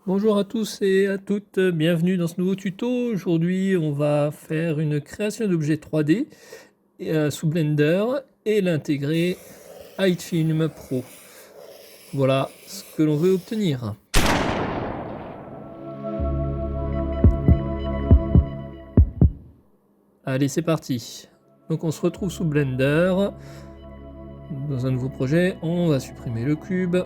Bonjour à tous et à toutes, bienvenue dans ce nouveau tuto. Aujourd'hui, on va faire une création d'objets 3D sous Blender et l'intégrer à HitFilm Pro. Voilà ce que l'on veut obtenir. Allez, c'est parti. Donc on se retrouve sous Blender. Dans un nouveau projet, on va supprimer le cube.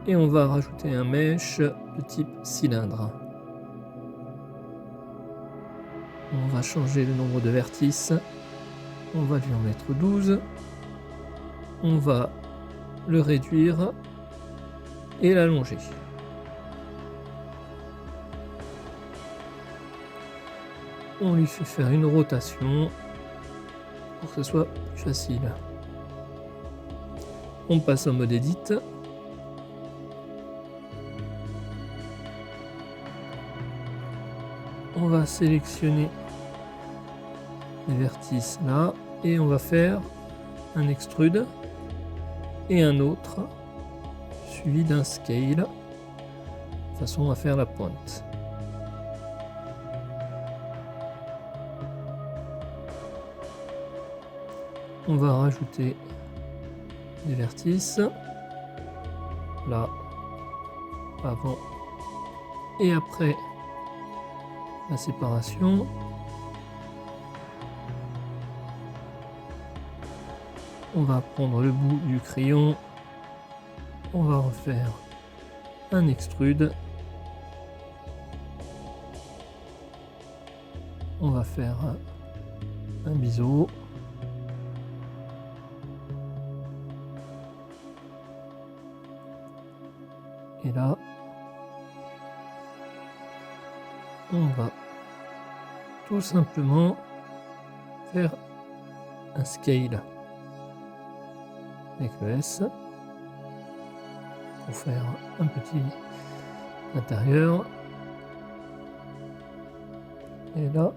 Et on va rajouter un mesh de type cylindre. On va changer le nombre de vertices. On va lui en mettre 12. On va le réduire et l'allonger. On lui fait faire une rotation pour que ce soit plus facile. On passe en mode edit. On va sélectionner les vertices là et on va faire un extrude et un autre suivi d'un scale de façon à faire la pointe. On va rajouter des vertices là, avant et après la séparation. On va prendre le bout du crayon, on va refaire un extrude, on va faire un biseau, et là on va tout simplement faire un scale avec le S pour faire un petit intérieur, et là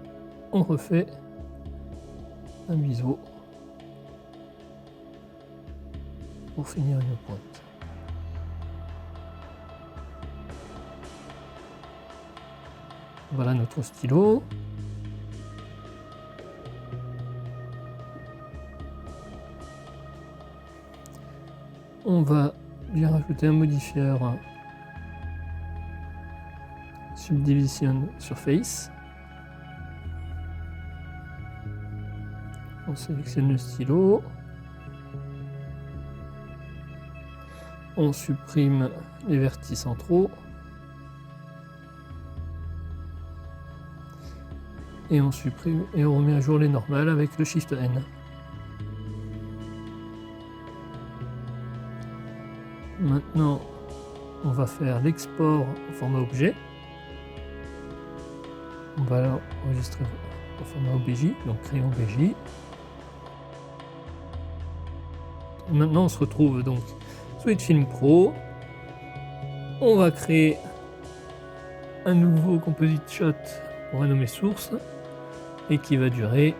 on refait un biseau pour finir une pointe. Voilà notre stylo. On va lui rajouter un modifieur Subdivision Surface. On sélectionne le stylo. On supprime les vertices centraux. Et on supprime et on remet à jour les normales avec le Shift N. Maintenant, on va faire l'export au format objet. On va l'enregistrer au format OBJ, donc crayon OBJ. Maintenant, on se retrouve donc sous HitFilm Pro. On va créer un nouveau composite shot qu'on va nommer source et qui va durer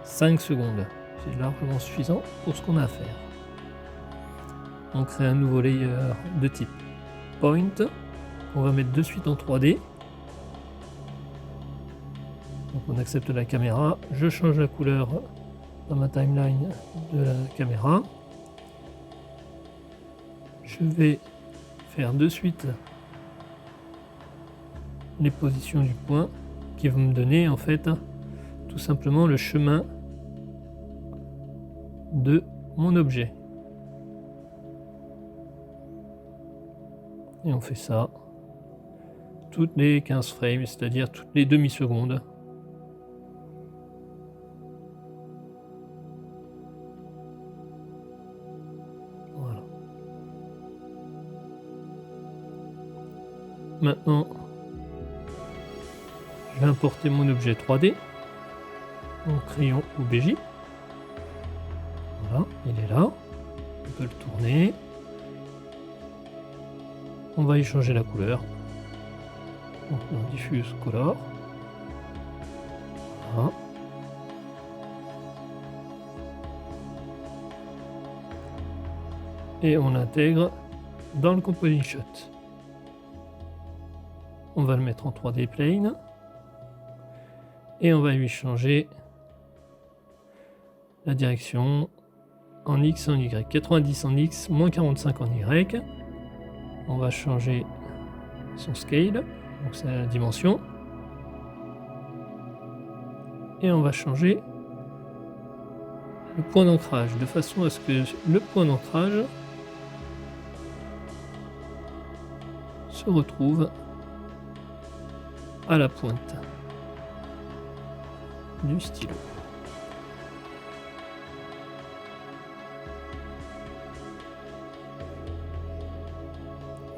5 secondes. C'est largement suffisant pour ce qu'on a à faire. On crée un nouveau layer de type point qu'on va mettre de suite en 3D. Donc on accepte la caméra, je change la couleur dans ma timeline de la caméra. Je vais faire de suite les positions du point qui vont me donner en fait tout simplement le chemin de mon objet. Et on fait ça toutes les 15 frames, c'est-à-dire toutes les demi-secondes. Voilà. Maintenant, je vais importer mon objet 3D, mon crayon OBJ. Voilà, il est là. On peut le tourner. On va y changer la couleur. Donc on diffuse color. Voilà. Et on intègre dans le Composite Shot. On va le mettre en 3D Plane. Et on va lui changer la direction en X, en Y. 90 en X, moins 45 en Y. On va changer son scale, donc c'est la dimension. Et on va changer le point d'ancrage, de façon à ce que le point d'ancrage se retrouve à la pointe du stylo.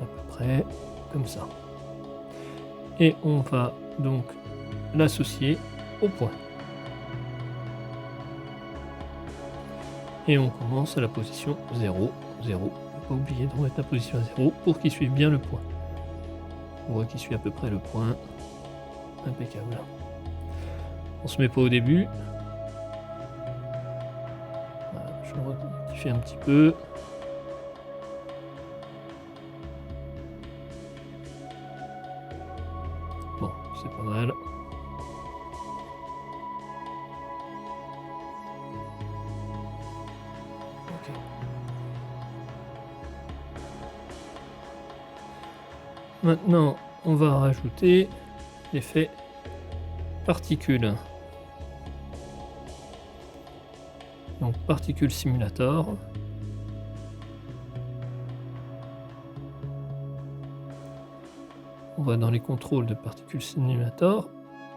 À peu près comme ça. Et on va donc l'associer au point. Et on commence à la position 0, 0. Ne pas oublier de remettre la position à 0 pour qu'il suive bien le point. On voit qu'il suit à peu près le point. Impeccable. On se met pas au début. Voilà, je le rectifie un petit peu. Bon, c'est pas mal. Ok. Maintenant, on va rajouter l'effet particules. Donc Particle Simulator. On va dans les contrôles de Particle Simulator,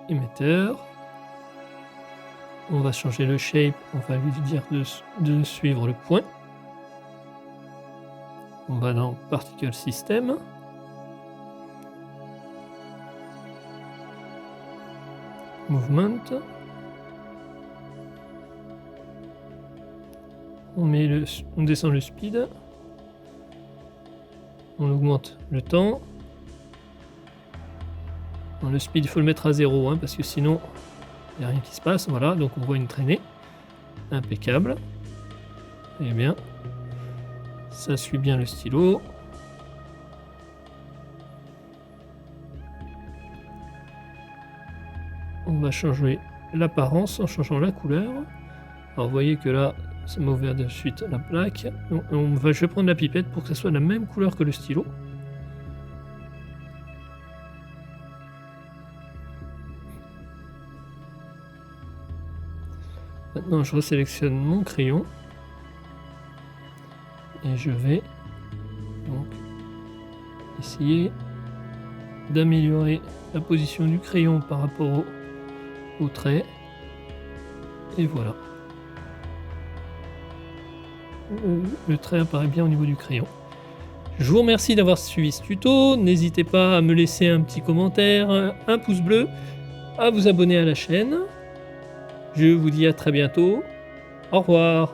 émetteur. On va changer le shape, on va lui dire de suivre le point. On va dans Particle System. Movement. On descend le speed. On augmente le temps. Bon, le speed, il faut le mettre à 0 parce que sinon, il n'y a rien qui se passe. Voilà, donc on voit une traînée. Impeccable. Et bien, ça suit bien le stylo. On va changer l'apparence en changeant la couleur. Alors vous voyez que là, ça m'a ouvert de suite la plaque. Donc je vais prendre la pipette pour que ça soit la même couleur que le stylo. Maintenant, je resélectionne mon crayon. Et je vais donc essayer d'améliorer la position du crayon par rapport au trait. Et voilà. Le trait apparaît bien au niveau du crayon. Je vous remercie d'avoir suivi ce tuto. N'hésitez pas à me laisser un petit commentaire, un pouce bleu, à vous abonner à la chaîne. Je vous dis à très bientôt. Au revoir.